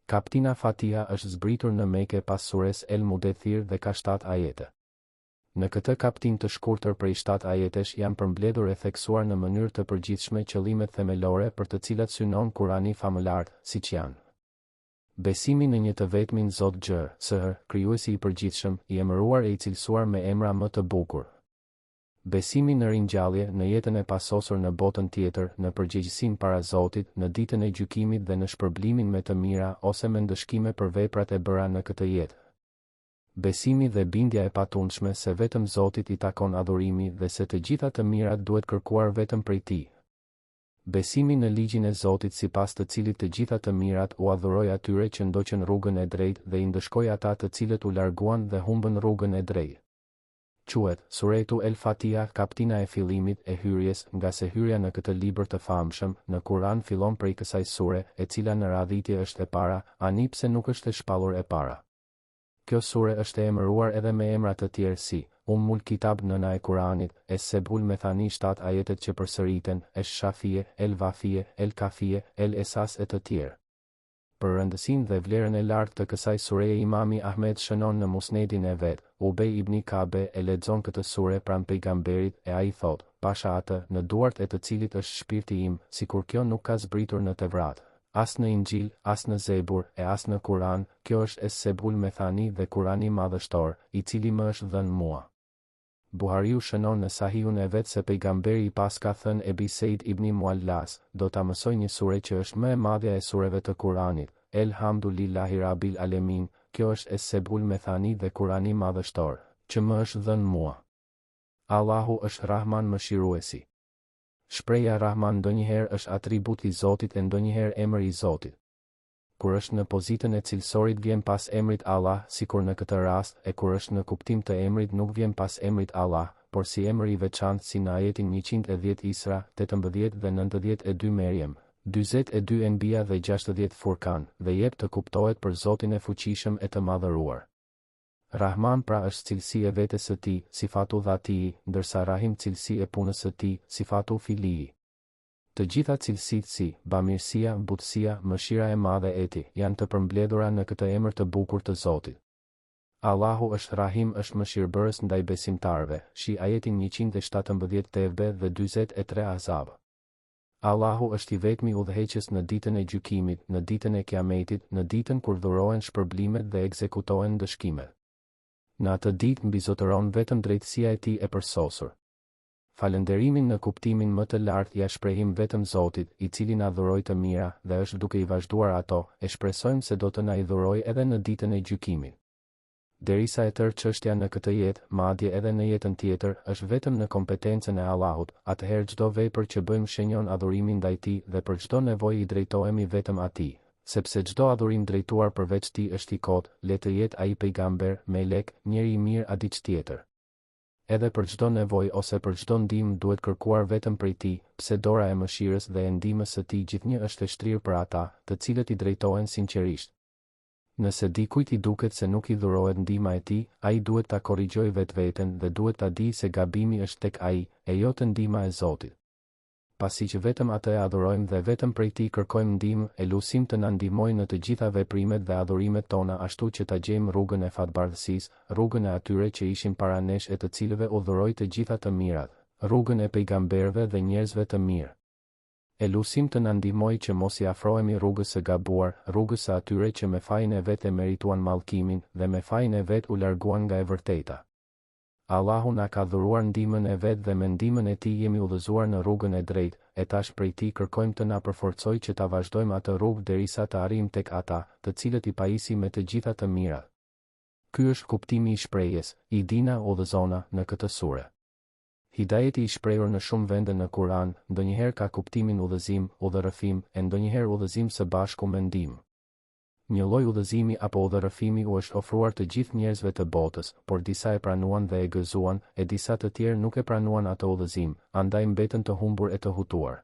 Kaptina Fatiha është zbritur në Mekë pas sures El Mudaththir dhe ka 7 ajete. Në këtë kaptin të shkurtër prej 7 ajetesh janë përmbledhur e theksuar në mënyrë të përgjithshme qëllimet themelore për të cilat synon Kurani famëlar, siç janë: besimi në një të vetmin Zot Gjë, Sër, krijuesi i përgjithshëm, i emëruar e i cilësuar me emra më të bukur. Besimi në ringjallje, në jetën e pasosur në botën tjetër, në përgjegjësinë para Zotit, në ditën e gjykimit dhe në shpërblimin me të mira ose me ndëshkime për veprat e bëra në këtë jetë. Besimi dhe bindja e patundshme se vetëm Zotit i takon adhurimi dhe se të gjitha të mirat duhet kërkuar vetëm prej Tij. Besimi në ligjin e Zotit sipas të cilit të gjitha të mirat u adhuroi atyre që ndoqën rrugën e drejtë dhe i ndëshkoi ata të cilët u larguan dhe humbën rrugën e drejtë. Quhet Suretu El Fatiha, kaptina e fillimit e hyrjes, nga se hyrja në këtë libër të famshëm në Kur'an fillon prej kësaj sure, e cila në radhitje është e para, ani pse nuk është e shpallur e para. Kjo sure është e emëruar edhe me emra të tjerë si Ummul Kitab, nëna e Kuranit, Es-Sebul Methani, 7 ajetet që përsëriten, Esh-Shafie, El-Vafie, El-Kafie, El-Esas e të tjerë. Për rëndësinë dhe vlerën e lartë të kësaj sureje Imami Ahmed shënon në Musnedin e vet, Ubej ibn Kabe e lexon këtë sure pranë pejgamberit e ai thot: pasha atë në duart e të cilit është shpirti im, sikur kjo nuk ka zbritur në Tevrat, as në Injil, as në Zebur e as në Kur'an, kjo është Es-Sebul Methani dhe Kurani madhështor, i cili më është dhënë mua. Buhariu shënon në Sahihun e vet se pejgamberi i pas ka thënë Ebi Sejd ibn Muallas: do ta mësoj një sure që është më e madhja e sureve të Kuranit, Elhamdulillahi Rabbil Alemin, kjo është Es-Sebul Methani dhe Kurani madhështor, që më është dhënë mua. Allahu është Rahman mëshiruesi. Shpreha Rahman ndonjëherë është atribut i Zotit e ndonjëherë emër i Zotit. Kur është në pozitën e cilësorit vjen pas emrit Allah, sikur në këtë rast, e kur është në kuptim të emrit nuk vjen pas emrit Allah, por si emër i veçantë si në ajetin 110 Isra, 18 dhe 92 Merjem, 42 Enbia dhe 60 Furkan, dhe jep të kuptohet për Zotin e fuqishëm e të madhëruar. Rahman pra është cilësi e vetes së Tij, sifatu dhati, ndërsa Rahim cilësi e punës së Tij, sifatu filii. Të gjitha cilësitë si bamirësia, butësia, mëshira e madhe e Tij janë të përmbledhura në këtë emër të bukur të Zotit. Allahu është Rahim, është mëshirbërës ndaj besimtarëve, shi ajetin 117 Tevbe dhe 43 Ahzab. Allahu është i vetmi udhëheqës në ditën e gjykimit, në ditën e Kiametit, në ditën kur dhurohen shpërblimet dhe ekzekutohen dëshkimet. Në atë ditë mbizotëron vetëm drejtësia e Tij e përsosur. Falënderimin në kuptimin më të lartë ja shprehim vetëm Zotit, i cili na dhuroi të mira dhe është duke i vazhduar ato, e shpresojmë se do të na i dhurojë edhe në ditën e gjykimit. Derisa e tërë çështja në këtë jetë, madje edhe në jetën tjetër, është vetëm në kompetencën e Allahut, atëherë çdo vepër që bëjmë shenjon adhurimin ndaj Tij dhe për çdo nevojë i drejtohemi vetëm Atij, sepse çdo adhurim drejtuar përveç Tij është i kotë, le të jetë ai pejgamber, melek, njeri i mirë a diç tjetër. Edhe për çdo nevojë ose për çdo ndihmë duhet kërkuar vetëm prej Tij, pse dora e mëshirës dhe e ndihmës së Tij gjithnjë është e shtrirë për ata, të cilët i drejtohen sinqerisht. Nëse dikujt i duket se nuk i dhurohet ndihma e Tij, ai duhet ta korrigjojë vetveten dhe duhet ta dijë se gabimi është tek ai, e jo te ndihma e Zotit. Pasi që vetëm atë e adhurojmë dhe vetëm prej Tij kërkojmë ndihmë, e lusim të na ndihmojë në të gjitha veprimet dhe adhurimet tona, ashtu që ta gjejmë rrugën e fatbardhësisë, rrugën e atyre që ishin para nesh e të cilëve u dhuroi të gjitha të mirat, rrugën e pejgamberëve dhe njerëzve të mirë. E lusim të na ndihmojë që mos i afrohemi rrugës së gabuar, rrugës së atyre që me fajin e vet e merituan mallkimin dhe me fajin e vet u larguan nga e vërteta. Allahu na ka dhuruar ndihmën e vet dhe me ndihmën e Tij jemi udhëzuar në rrugën e drejtë, e tash prej Tij kërkojmë të na përforcojë që ta vazhdojmë atë rrugë derisa të arrijmë tek ata, të cilët i pajisi me të gjitha të mirat. Ky është kuptimi i shprehjes, Ihdina udhëzona në këtë sure. Hidajeti i shprehur në shumë vende në Kur'an, ndonjëherë ka kuptimin udhëzim, udhërrëfim, e ndonjëherë udhëzim së bashku me ndihmë. Një lloj udhëzimi apo udhërrëfimi u është ofruar të gjithë njerëzve të botës, por disa e pranuan dhe e gëzuan, e disa të tjerë nuk e pranuan atë udhëzim, andaj mbetën të humbur e të hutuar.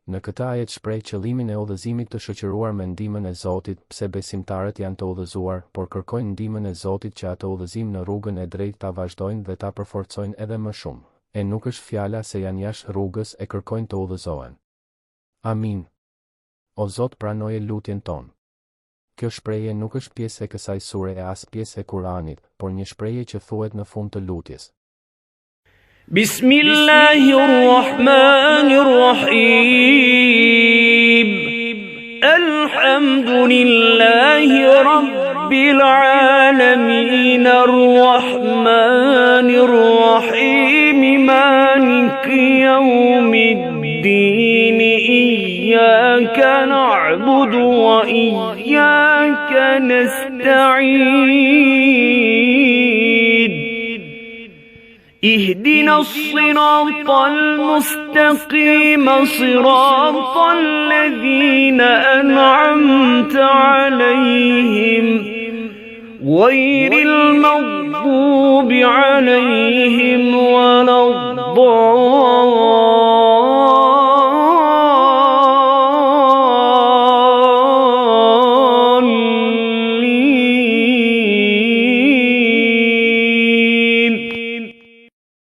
Në këtë ajet shpreh qëllimin e udhëzimit të shoqëruar me ndihmën e Zotit, pse besimtarët janë të udhëzuar, por kërkojnë ndihmën e Zotit që atë udhëzim në rrugën e drejtë ta vazhdojnë dhe ta përforcojnë edhe më shumë. E nuk është fjala se janë jashtë rrugës e kërkojnë të udhëzohen. Amin. O Zot, pranoje lutjen tonë. kjo shprehje nuk është pjesë e kësaj sure e as pjesë e Kuranit, por një shprehje që thuhet në fund të lutjes. Bismillahirrahmanirrahim. Alhamdulillahi rabbil alamin arrahmanirrahim maliki yawmiddin iyyaka na'budu wa iyyaka nasta'in. اهدنا الصراط المستقيم صراط الذين أنعمت عليهم غير المغضوب عليهم ولا الضالين.